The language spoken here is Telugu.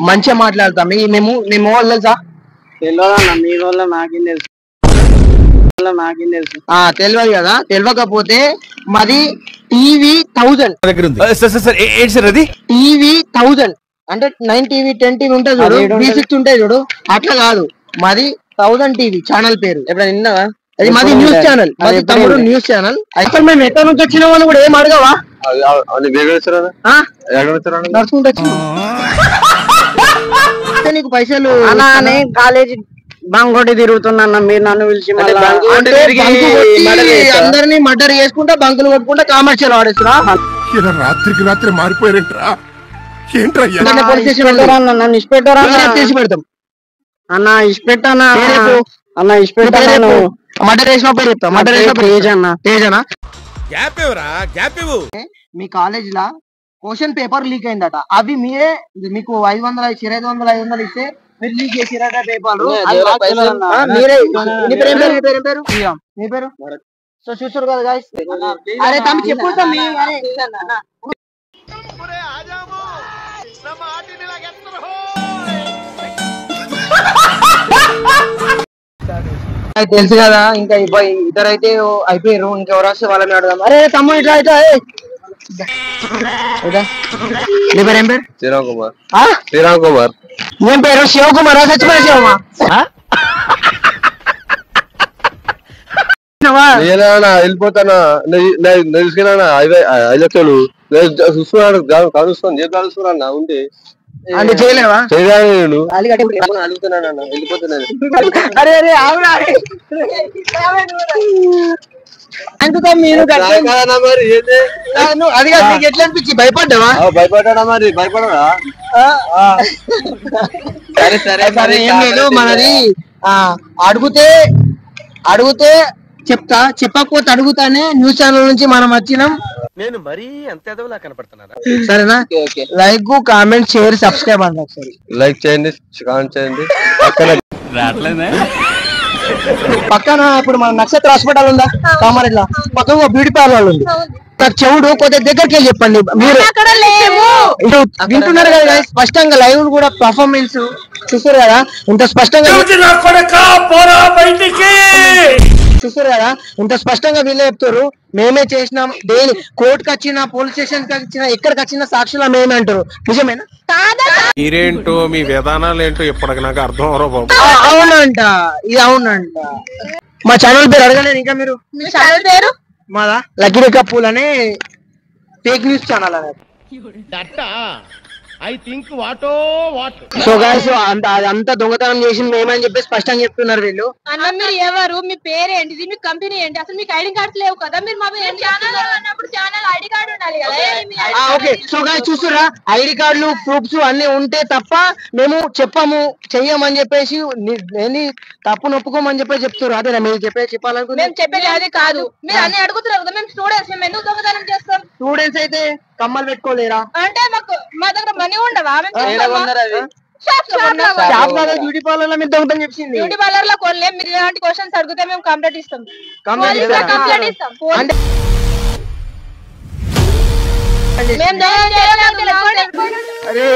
మంచిగా మాట్లాడతాం. మేము వాళ్ళు తెలుసా? తెలియదన్న మీ వల్ల నాకేం తెలుసు. తెలియదు కదా. తెలియకపోతే మాది టీవీ 1000 టీవీ 1000 అంటే 9 టీవీ 10 టీవీ ఉంటుంది చూడు, V6 ఉంటాయి చూడు, అట్లా కాదు. మాది 1000 టీవీ ఛానల్ పేరు ఎప్పుడైనా విన్నావా? అది మాది న్యూస్ ఛానల్, మాది తమ్ముడు న్యూస్ ఛానల్. అసలు మేము ఎక్కడి నుంచి వచ్చినాం అని కూడా ఏం అడగవా? నడుచుకుంటూ వచ్చినాం. నీకు పైసలు కాలేజీ బంగోటి తిరుగుతున్నా, మీరు నన్ను పిలిచి అందరినీ మర్డర్ చేసుకుంటా బంకులు కొట్టుకుంటా కామర్షియల్ ఆడేస్తున్నా. రాత్రికి రాత్రి మారిపోయారంట్రా. పోలీస్ స్టేషన్ నన్ను ఇష్టపెట్టారా చేసి పెడతాం అన్న. ఇష్టపెట్టానా అన్న, ఇష్టపెట్టాను. మర్డర్ చేసిన పేరు చెప్తా. మర్డర్ చేసిన తేజ్ అన్న. తేజ్ అన్న. మీ కాలేజ్ లా క్వశ్చన్ పేపర్ లీక్ అయిందట. అవి మీరే మీకు 500 500 ఇస్తే మీరు లీక్ చేసిరట పేపర్. మీరే. మీ పేరు సో చూసారు కదా గాయ్స్. అరే తమ చెప్పు తెలుసు కదా. ఇంకా ఇద్దరైతే అయిపోయారు, ఇంకెవరు వస్తే వాళ్ళని అడదాం. అరే తమ్ముడు ఇట్లా అయితే నీ పేరు ఏం పేరు? శ్రీరామ్ కుమార్. ఏం పేరు? శివకుమార్. సచ్చిపోయి శివమా వెళ్ళిపోతానా తీసుకున్నా 5 లక్షలు చూసుకున్నాడు. కలుసుకొని కలుసుకున్నా ఉంటే అంటే చేయలేవా? చేయలేదు. నేను అడుగుతున్నాను, వెళ్ళిపోతున్నాను. అరే అరే అవునా మీరు అది కాదు, నీకు ఎట్లా అనిపించి భయపడ్డావా? భయపడ్డా మరి. భయపడరా? సరే ఏం లేదు. మనది అడిగితే చెప్తా, చెప్పకపోతే అడుగుతానే. న్యూస్ ఛానల్ నుంచి మనం వచ్చినాం. నేను మరీ అంత ఎదవలా కనపడుతున్నారా? సరేనా? లైక్, కామెంట్, షేర్, సబ్స్క్రైబ్ అండి. ఒకసారి లైక్ చేయండి, కామెంట్ చేయండి. పక్కన ఇప్పుడు మన నక్షత్ర హాస్పిటల్ ఉందా కామారెడ్డిలో, పక్కన బ్యూటీ పార్లర్ ఉంది. నాకు చెవుడు కొద్దిగా దగ్గరికి వెళ్ళి చెప్పండి. మీరు వింటున్నారు కదా స్పష్టంగా. లైవ్ కూడా పర్ఫార్మెన్స్ చూస్తారు కదా, ఇంత స్పష్టంగా చూస్తారు కదా, ఇంత స్పష్టంగా వీళ్ళే చెప్తారు. మేమే చేసినాం. దేని కోర్టుకు వచ్చినా, పోలీస్ స్టేషన్ కి వచ్చినా, ఎక్కడికి వచ్చినా సాక్షులా మేమే అంటారు. నిజమేనా? మీరేంటో మీ విధానాలు ఏంటో ఇప్పటికి నాకు అర్థం అవరో బాబు. అవునంట, ఇది అవునంట. మా ఛానల్ పేరు అడగలేదు ఇంకా మీరు? పేరు మాదా లక్కీ రేఖా పూల్ అనే ఫేక్ న్యూస్ ఛానల్ అనేది. సో గాయ్స్ అదంతా దొంగతనం చేసింది మేమని చెప్పి స్పష్టంగా చెప్తున్నారు వీళ్ళు. అన్న మీరు ఎవరు? మీ పేరేంటిది? మీ కంపెనీ ఏంటి? అసలు మీకు ఐడి కార్డ్స్ లేవు కదా? మీరు మా ఛానల్ అన్నప్పుడు ఛానల్ ఐడి కార్డు ఉండాలి కదా. ఓకే సో గాయ్స్ చూస్తురా, ఐడి కార్డులు ప్రూఫ్స్ అన్ని ఉంటే తప్ప మేము చెప్పము చెయ్యమని చెప్పేసి తప్పు నొప్పుకోమని చెప్పేసి చెప్తారు. అదేనా మీరు చెప్పాలనుకుంటే? మేము చెప్పేది అది కాదు. మీరు అన్ని అడుగుతున్నారు కదా. మేము స్టూడెంట్స్, మేము ఎందుకు దొంగతనం చేస్తాం? స్టూడెంట్స్ అయితే కమ్మలు పెట్టుకోలేరా? అంటే మా దగ్గర మనీ ఉండవా? బ్యూటీ పార్లర్ లో మీరు దొంగతనం చెప్పింది. బ్యూటీ పార్లర్ లో కొనలేం. మీరు ఇలాంటి క్వశ్చన్స్ అడిగితే మేము కంప్లైంట్ ఇస్తాం. అరే